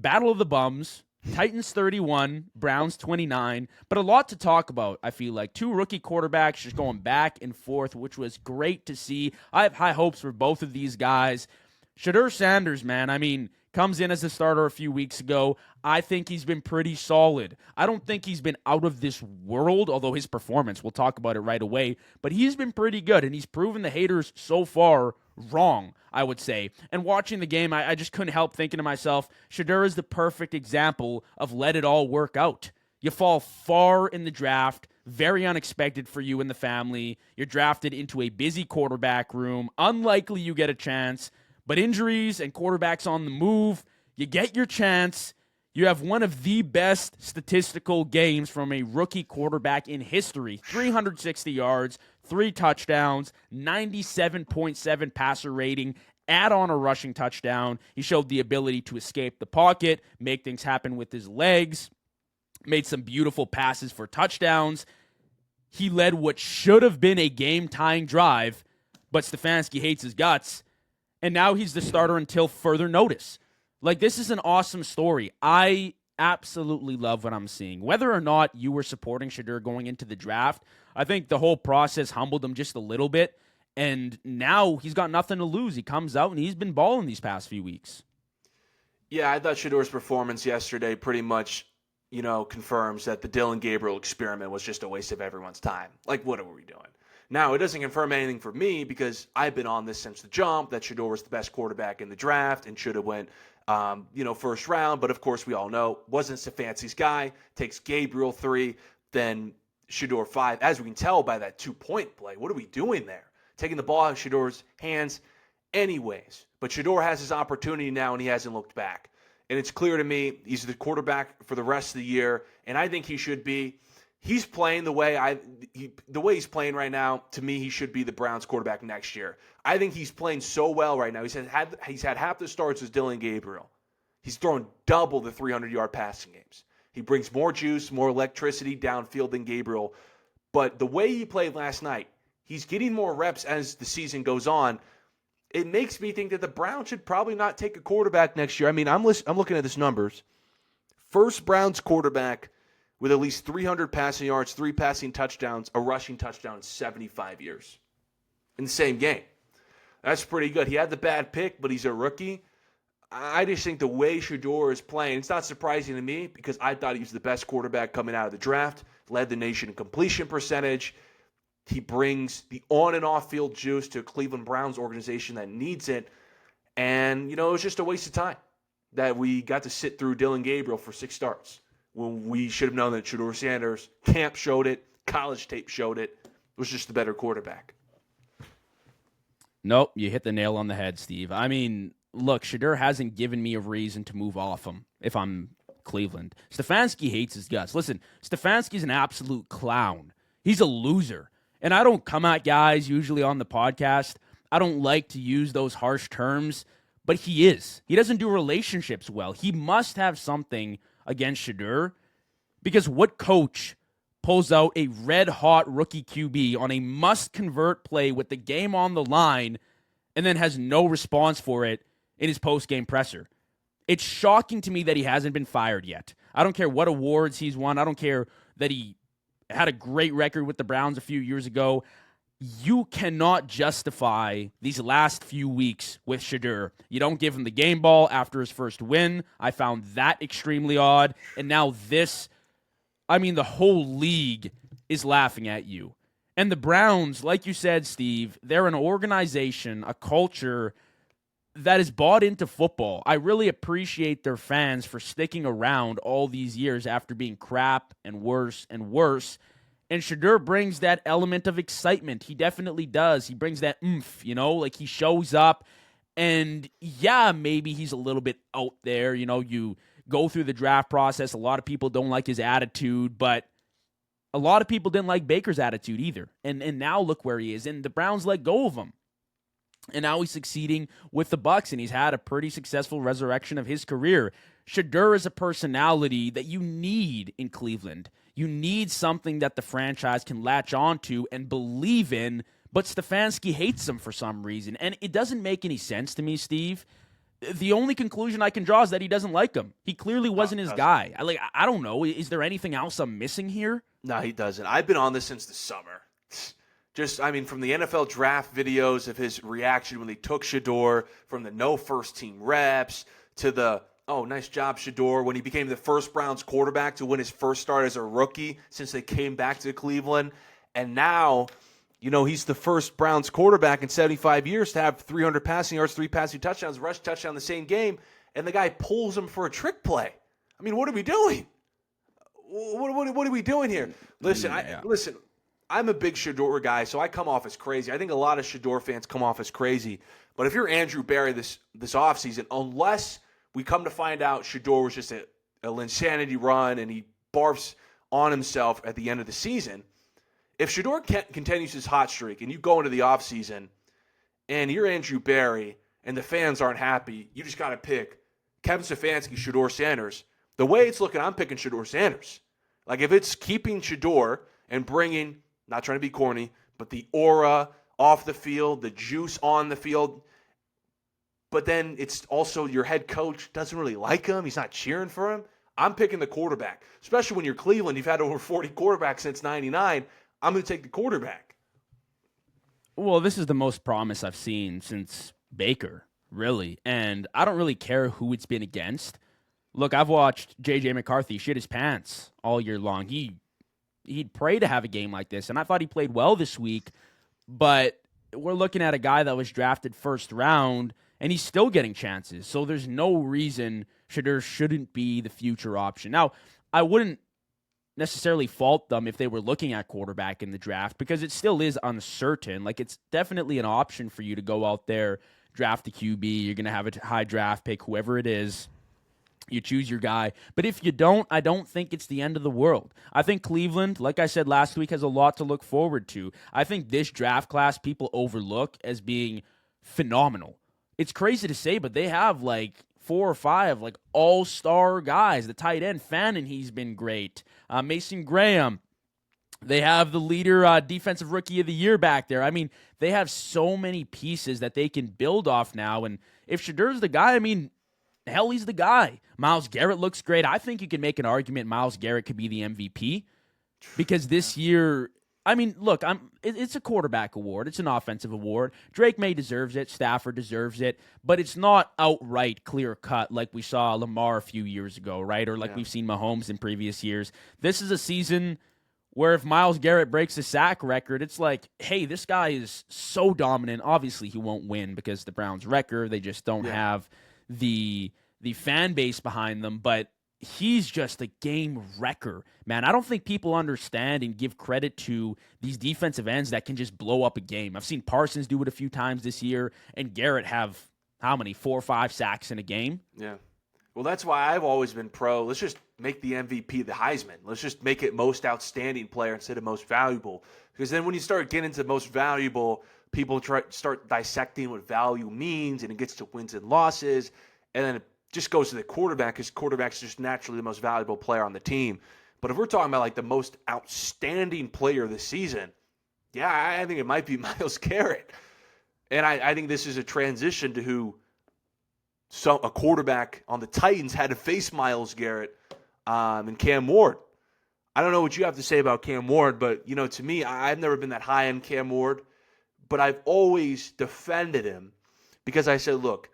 Battle of the Bums, Titans 31, Browns 29, but a lot to talk about, I feel like. Two rookie quarterbacks just going back and forth, which was great to see. I have high hopes for both of these guys. Shedeur Sanders, man, I mean, comes in as a starter a few weeks ago. I think he's been pretty solid. I don't think he's been out of this world, although his performance, we'll talk about it right away, but he's been pretty good, and he's proven the haters so far wrong, I would say. And watching the game, I just couldn't help thinking to myself, Shedeur is the perfect example of let it all work out. You fall far in the draft, very unexpected for you and the family. You're drafted into a busy quarterback room. Unlikely you get a chance, but injuries and quarterbacks on the move, you get your chance. You have one of the best statistical games from a rookie quarterback in history. 360 yards, 3 touchdowns, 97.7 passer rating, add on a rushing touchdown. He showed the ability to escape the pocket, make things happen with his legs, made some beautiful passes for touchdowns. He led what should have been a game-tying drive, but Stefanski hates his guts, and now he's the starter until further notice. Like, this is an awesome story. I absolutely love what I'm seeing. Whether or not you were supporting Shedeur going into the draft, I think the whole process humbled him just a little bit, and now he's got nothing to lose. He comes out, and he's been balling these past few weeks. Yeah, I thought Shadeur's performance yesterday pretty much, confirms that the Dillon Gabriel experiment was just a waste of everyone's time. Like, what are we doing? Now, it doesn't confirm anything for me because I've been on this since the jump that Shedeur was the best quarterback in the draft and should have went first round. But, of course, we all know, wasn't Stefanski's guy. Takes Gabriel 3, then Shedeur 5. As we can tell by that 2-point play, what are we doing there? Taking the ball out of Shadeur's hands anyways. But Shedeur has his opportunity now, and he hasn't looked back. And it's clear to me he's the quarterback for the rest of the year, and I think he should be. He's playing the way he's playing right now. To me, he should be the Browns quarterback next year. I think he's playing so well right now. He's had half the starts as Dillon Gabriel. He's thrown double the 300-yard passing games. He brings more juice, more electricity downfield than Gabriel. But the way he played last night, he's getting more reps as the season goes on. It makes me think that the Browns should probably not take a quarterback next year. I mean, I'm looking at his numbers. First Browns quarterback with at least 300 passing yards, 3 passing touchdowns, a rushing touchdown in 75 years in the same game. That's pretty good. He had the bad pick, but he's a rookie. I just think the way Shedeur is playing, it's not surprising to me because I thought he was the best quarterback coming out of the draft, led the nation in completion percentage. He brings the on and off field juice to a Cleveland Browns organization that needs it. And, it was just a waste of time that we got to sit through Dillon Gabriel for 6 starts when we should have known that Shedeur Sanders, camp showed it, college tape showed it, was just the better quarterback. Nope, you hit the nail on the head, Steve. I mean, look, Shedeur hasn't given me a reason to move off him if I'm Cleveland. Stefanski hates his guts. Listen, Stefanski's an absolute clown. He's a loser. And I don't come at guys usually on the podcast. I don't like to use those harsh terms, but he is. He doesn't do relationships well. He must have something against Shedeur because what coach pulls out a red-hot rookie QB on a must-convert play with the game on the line and then has no response for it in his post-game presser? It's shocking to me that he hasn't been fired yet. I don't care what awards he's won. I don't care that he had a great record with the Browns a few years ago. You cannot justify these last few weeks with Shedeur. You don't give him the game ball after his first win. I found that extremely odd. And now this, I mean, the whole league is laughing at you. And the Browns, like you said, Steve, they're an organization, a culture that is bought into football. I really appreciate their fans for sticking around all these years after being crap and worse and worse. And Shedeur brings that element of excitement. He definitely does. He brings that oomph, like he shows up. And yeah, maybe he's a little bit out there. You go through the draft process. A lot of people don't like his attitude, but a lot of people didn't like Baker's attitude either. And now look where he is. And the Browns let go of him. And now he's succeeding with the Bucs, and he's had a pretty successful resurrection of his career. Shedeur is a personality that you need in Cleveland. You need something that the franchise can latch onto and believe in, but Stefanski hates him for some reason. And it doesn't make any sense to me, Steve, The only conclusion I can draw is that he doesn't like him. He clearly wasn't his guy. I don't know. Is there anything else I'm missing here? No, he doesn't. I've been on this since the summer. From the NFL draft videos of his reaction when they took Shedeur, from the no first team reps to the, oh, nice job, Shedeur, when he became the first Browns quarterback to win his first start as a rookie since they came back to Cleveland. And now, he's the first Browns quarterback in 75 years to have 300 passing yards, 3 passing touchdowns, rush touchdown the same game, and the guy pulls him for a trick play. I mean, what are we doing? What are we doing here? Listen, I'm a big Shedeur guy, so I come off as crazy. I think a lot of Shedeur fans come off as crazy. But if you're Andrew Berry this offseason, unless we come to find out Shedeur was just a insanity run and he barfs on himself at the end of the season, if Shedeur continues his hot streak and you go into the offseason and you're Andrew Berry and the fans aren't happy, you just got to pick Kevin Stefanski, Shedeur Sanders. The way it's looking, I'm picking Shedeur Sanders. Like, if it's keeping Shedeur and bringing, not trying to be corny, but the aura off the field, the juice on the field, but then it's also your head coach doesn't really like him, he's not cheering for him, I'm picking the quarterback. Especially when you're Cleveland, you've had over 40 quarterbacks since 99. I'm going to take the quarterback. Well, this is the most promise I've seen since Baker, really. And I don't really care who it's been against. Look, I've watched J.J. McCarthy shit his pants all year long. He'd pray to have a game like this, and I thought he played well this week. But we're looking at a guy that was drafted first round, and he's still getting chances. So there's no reason Shedeur shouldn't be the future option. Now, I wouldn't necessarily fault them if they were looking at quarterback in the draft because it still is uncertain. Like, it's definitely an option for you to go out there, draft a QB. You're going to have a high draft pick, whoever it is. You choose your guy. But if you don't, I don't think it's the end of the world. I think Cleveland, like I said last week, has a lot to look forward to. I think this draft class people overlook as being phenomenal. It's crazy to say, but they have like 4 or 5 like all-star guys. The tight end, Fannin, he's been great. Mason Graham. They have the leader defensive rookie of the year back there. I mean, they have so many pieces that they can build off now. And if Shadeur's the guy, I mean, hell, he's the guy. Myles Garrett looks great. I think you can make an argument Myles Garrett could be the MVP because this year, I mean, look, it's a quarterback award. It's an offensive award. Drake May deserves it. Stafford deserves it. But it's not outright clear-cut like we saw Lamar a few years ago, right? Or like we've seen Mahomes in previous years. This is a season where if Myles Garrett breaks the sack record, it's like, hey, this guy is so dominant. Obviously, he won't win because the Browns' record, they just don't have the fan base behind them, but he's just a game wrecker, man. I don't think people understand and give credit to these defensive ends that can just blow up a game. I've seen Parsons do it a few times this year, and Garrett have, how many, 4 or 5 sacks in a game? Yeah. Well, that's why I've always been pro. Let's just make the MVP the Heisman. Let's just make it most outstanding player instead of most valuable. Because then when you start getting into most valuable, people start dissecting what value means, and it gets to wins and losses, and then it just goes to the quarterback because quarterback's just naturally the most valuable player on the team. But if we're talking about like the most outstanding player this season, yeah, I think it might be Myles Garrett. And I think this is a transition to who a quarterback on the Titans had to face Myles Garrett and Cam Ward. I don't know what you have to say about Cam Ward, but, to me, I've never been that high on Cam Ward, but I've always defended him because I said, look,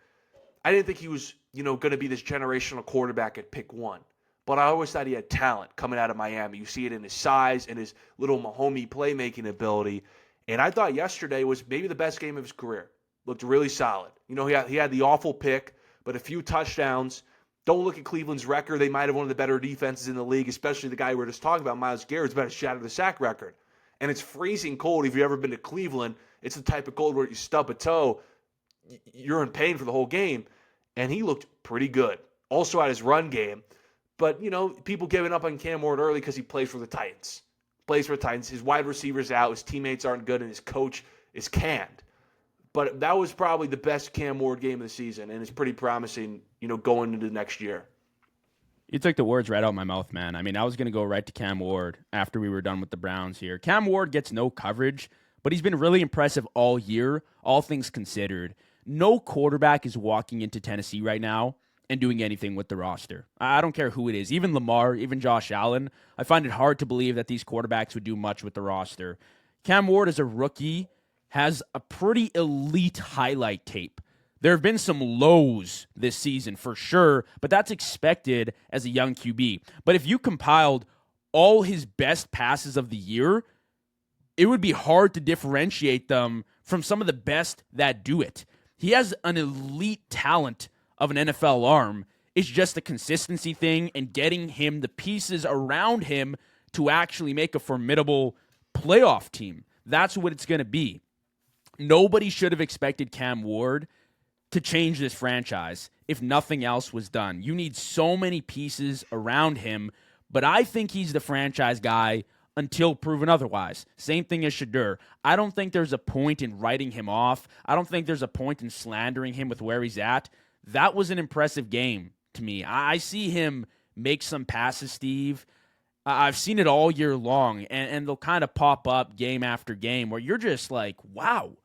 I didn't think he was, going to be this generational quarterback at pick 1. But I always thought he had talent coming out of Miami. You see it in his size and his little Mahomes playmaking ability. And I thought yesterday was maybe the best game of his career. Looked really solid. He had the awful pick, but a few touchdowns. Don't look at Cleveland's record. They might have one of the better defenses in the league, especially the guy we were just talking about, Myles Garrett's about to shatter the sack record. And it's freezing cold if you've ever been to Cleveland. It's the type of cold where you stub a toe, you're in pain for the whole game. And he looked pretty good. Also had his run game. But, people giving up on Cam Ward early because he plays for the Titans. Plays for the Titans. His wide receiver's out. His teammates aren't good. And his coach is canned. But that was probably the best Cam Ward game of the season. And it's pretty promising, going into the next year. You took the words right out of my mouth, man. I mean, I was going to go right to Cam Ward after we were done with the Browns here. Cam Ward gets no coverage, but he's been really impressive all year, all things considered. no quarterback is walking into Tennessee right now and doing anything with the roster. I don't care who it is. Even Lamar, even Josh Allen. I find it hard to believe that these quarterbacks would do much with the roster. Cam Ward, as a rookie, has a pretty elite highlight tape. There have been some lows this season for sure, but that's expected as a young QB. But if you compiled all his best passes of the year, it would be hard to differentiate them from some of the best that do it. He has an elite talent of an NFL arm. It's just a consistency thing and getting him the pieces around him to actually make a formidable playoff team. That's what it's going to be. Nobody should have expected Cam Ward to change this franchise if nothing else was done. You need so many pieces around him, but I think he's the franchise guy until proven otherwise. Same thing as Shedeur. I don't think there's a point in writing him off. I don't think there's a point in slandering him with where he's at. That was an impressive game to me. I see him make some passes, Steve. I've seen it all year long, and they'll kind of pop up game after game where you're just like, wow,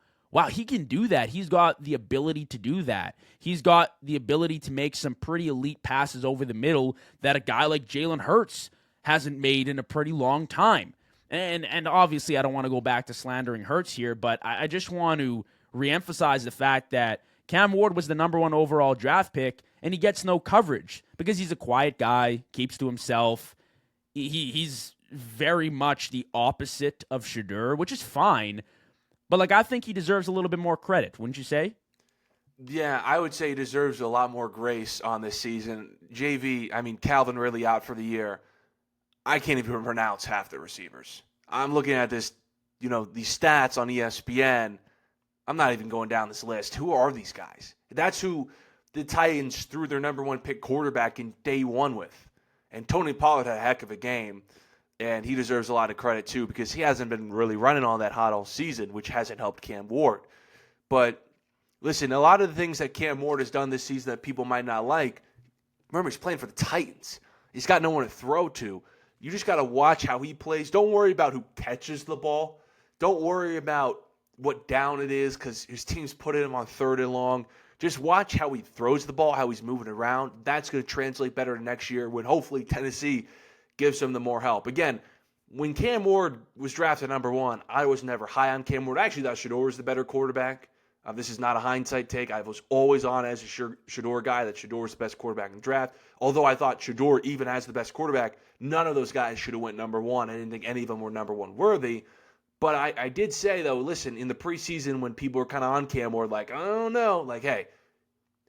he can do that. He's got the ability to do that. He's got the ability to make some pretty elite passes over the middle that a guy like Jalen Hurts hasn't made in a pretty long time. And obviously, I don't want to go back to slandering Hurts here, but I just want to reemphasize the fact that Cam Ward was the number 1 overall draft pick, and he gets no coverage because he's a quiet guy, keeps to himself. He's very much the opposite of Shedeur, which is fine. But, I think he deserves a little bit more credit, wouldn't you say? Yeah, I would say he deserves a lot more grace on this season. Calvin Ridley out for the year. I can't even pronounce half the receivers. I'm looking at this, these stats on ESPN. I'm not even going down this list. Who are these guys? That's who the Titans threw their number 1 pick quarterback in day 1 with. And Tony Pollard had a heck of a game. And he deserves a lot of credit, too, because he hasn't been really running all that hot all season, which hasn't helped Cam Ward. But, listen, a lot of the things that Cam Ward has done this season that people might not like, remember, he's playing for the Titans. He's got no one to throw to. You just got to watch how he plays. Don't worry about who catches the ball. Don't worry about what down it is because his team's putting him on 3rd and long. Just watch how he throws the ball, how he's moving around. That's going to translate better next year when hopefully Tennessee gives him the more help. Again, when Cam Ward was drafted number 1, I was never high on Cam Ward. I actually thought Shedeur was the better quarterback. This is not a hindsight take. I was always on as a Shedeur guy that Shedeur was the best quarterback in the draft. Although I thought Shedeur, even as the best quarterback, none of those guys should have went number 1. I didn't think any of them were number 1 worthy. But I did say, though, listen, in the preseason when people were kind of on Cam Ward, I don't know, hey,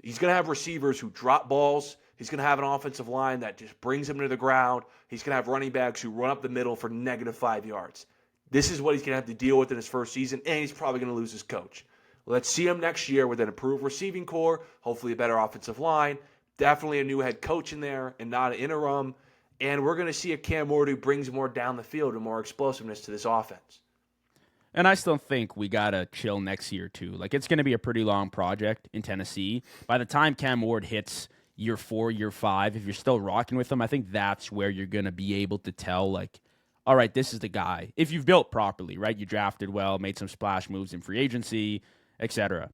he's going to have receivers who drop balls. He's going to have an offensive line that just brings him to the ground. He's going to have running backs who run up the middle for -5 yards. This is what he's going to have to deal with in his first season, and he's probably going to lose his coach. Let's see him next year with an improved receiving core, hopefully a better offensive line, definitely a new head coach in there and not an interim, and we're going to see a Cam Ward who brings more down the field and more explosiveness to this offense. And I still think we got to chill next year, too. It's going to be a pretty long project in Tennessee. By the time Cam Ward hits year 4, year 5, if you're still rocking with him, I think that's where you're going to be able to tell, all right, this is the guy. If you've built properly, right? You drafted well, made some splash moves in free agency, etc.